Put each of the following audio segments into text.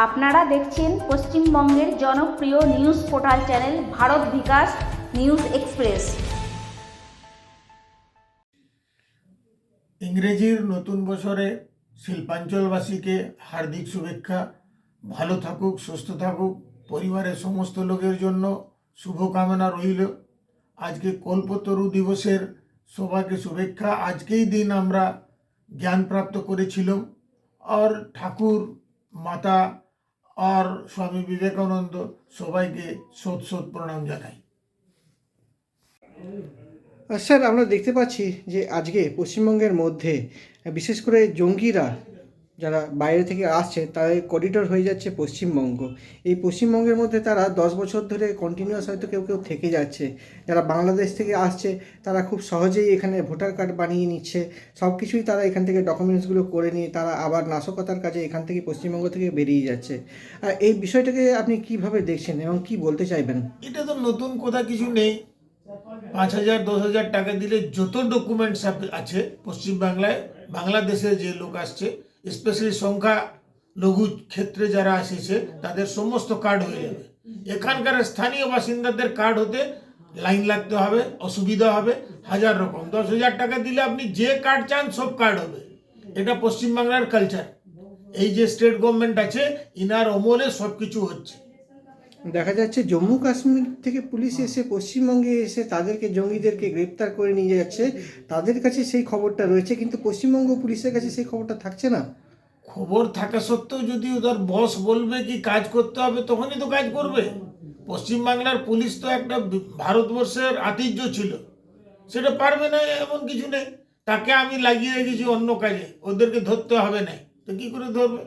আপনারা দেখছেন পশ্চিমবঙ্গের জনপ্রিয় নিউজ পোর্টাল চ্যানেল ভারত বিকাশ নিউজ এক্সপ্রেস। ইংরেজির নতুন বছরে শিল্পাঞ্চলবাসীকে হার্দিক শুভেচ্ছা। ভালো থাকুক, সুস্থ থাকুক, পরিবারের সমস্ত লোকের জন্য শুভকামনা রইল। আজকে কল্পতরু দিবসের সবাইকে শুভেচ্ছা। আজকেই দিন আমরা জ্ঞান প্রাপ্ত করেছিলাম। আর ঠাকুর মাতা আর স্বামী বিবেকানন্দ সবাইকে শত শত প্রণাম জানাই। স্যার, আমরা দেখতে পাচ্ছি যে আজকে পশ্চিমবঙ্গের মধ্যে বিশেষ করে জঙ্গিরা যারা বাইরে থেকে আসছে তাদের করিডোর হয়ে যাচ্ছে পশ্চিমবঙ্গ। এই পশ্চিমবঙ্গের মধ্যে তারা 10 বছর ধরে কন্টিনিউয়াস হয়তো কেউ কেউ থেকে যাচ্ছে। যারা বাংলাদেশ থেকে আসছে তারা খুব সহজেই এখানে ভোটার কার্ড বানিয়ে নিচ্ছে, সব কিছুই তারা এখান থেকে ডকুমেন্টসগুলো করে নিয়ে তারা আবার নাশকতার কাজে এখান থেকে পশ্চিমবঙ্গ থেকে বেরিয়ে যাচ্ছে। আর এই বিষয়টাকে আপনি কিভাবে দেখছেন এবং কি বলতে চাইবেন? এটা তো নতুন কথা কিছু নেই। 5,000 10,000 টাকা দিলে যত ডকুমেন্টস আছে পশ্চিমবাংলায়, বাংলাদেশে যে লোক আসছে, স্পেশালি সংখ্যা লঘু ক্ষেত্রে যারা এসেছে তাদের সমস্ত কার্ড হয়ে যাবে। এখানকার স্থানীয় বাসিন্দাদের কার্ড হতে লাইন লাগতে হবে, অসুবিধা হবে, হাজার রকম। 10,000 টাকা দিলে আপনি যে কার্ড চান সব কার্ড হবে। এটা পশ্চিমবাংলার কালচার। এই যে স্টেট গভর্নমেন্ট আছে ইনার অমলে সব কিছু হচ্ছে। দেখা যাচ্ছে জম্মু কাশ্মীর থেকে পুলিশ এসে পশ্চিমবঙ্গে এসে তাদেরকে জঙ্গিদেরকে গ্রেপ্তার করে নিয়ে যাচ্ছে, তাদের কাছে সেই খবরটা রয়েছে, কিন্তু পশ্চিমবঙ্গ পুলিশের কাছে সেই খবরটা থাকছে না। খবর থাকা সত্ত্বেও যদি ওদের বস বলবে কি কাজ করতে হবে তখনই তো কাজ করবে। পশ্চিমবাংলার পুলিশ তো একটা ভারতবর্ষের আতিথ্য ছিল, সেটা পারবে না এমন কিছু নেই। তাকে আমি লাগিয়ে রেখেছি অন্য কাজে, ওদেরকে ধরতে হবে না, তো কি করে ধরবে?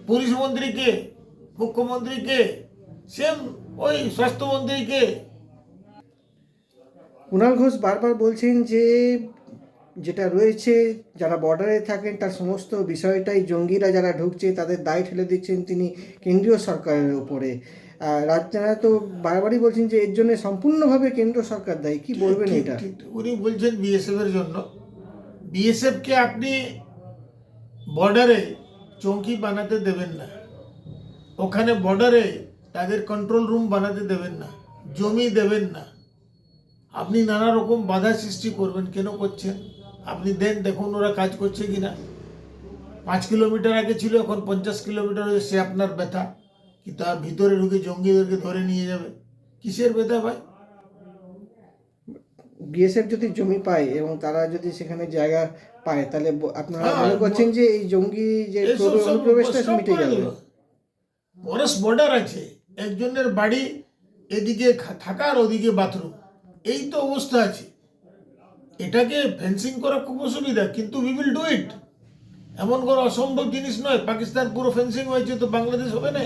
পুলিশ মন্ত্রীকে, মুখ্যমন্ত্রীকে, সেম ওই স্বাস্থ্যমন্ত্রীকে। কুণাল ঘোষ বারবার বলছেন যে যেটা রয়েছে যারা বর্ডারে থাকেন তার সমস্ত বিষয়টাই জঙ্গিরা যারা ঢুকছে তাদের দায় ঠেলে দিচ্ছেন তিনি কেন্দ্রীয় সরকারের উপরে। রাজনারা তো বারবারই বলছেন যে এর জন্য সম্পূর্ণভাবে কেন্দ্র সরকার দায়ী। কি বলবেন এটা? উনি বলছেন বিএসএফ এর জন্য। বিএসএফকে আপনি বর্ডারে চৌকি বানাতে দেবেন না, ওখানে বর্ডারে তাদের কন্ট্রোল রুম বানাতে দেবেন না, জমি দেবেন না। আপনি নানা রকম বাধা সৃষ্টি করবেন। কেন করছেন? আপনি দেখুন ওরা কাজ করছে কিনা। 5 কিলোমিটার আগে ছিল, এখন 50 কিলোমিটার হয়েছে। সে আপনার ব্যথা কি তার ভিতরে ঢুকে জঙ্গিদেরকে ধরে নিয়ে যাবে? কিসের ব্যথা ভাই? বিএসএফ যদি জমি পায় এবং তারা যদি সেখানে জায়গা পায় তাহলে আপনারা মনে করছেন যে এই জঙ্গি যে অনুপ্রবেশটা মিটে যাবে? ফরেস্ট বর্ডার আছে, একজনের বাড়ি এদিকে থাকার ওদিকে বাথরুম, এই তো অবস্থা আছে। এটাকে ফেন্সিং করা খুব অসুবিধা, কিন্তু উই উইল ডু ইট। এমন কোনো অসম্ভব জিনিস নয়। পাকিস্তান পুরো ফেন্সিং হয়েছে, তো বাংলাদেশ হবে না?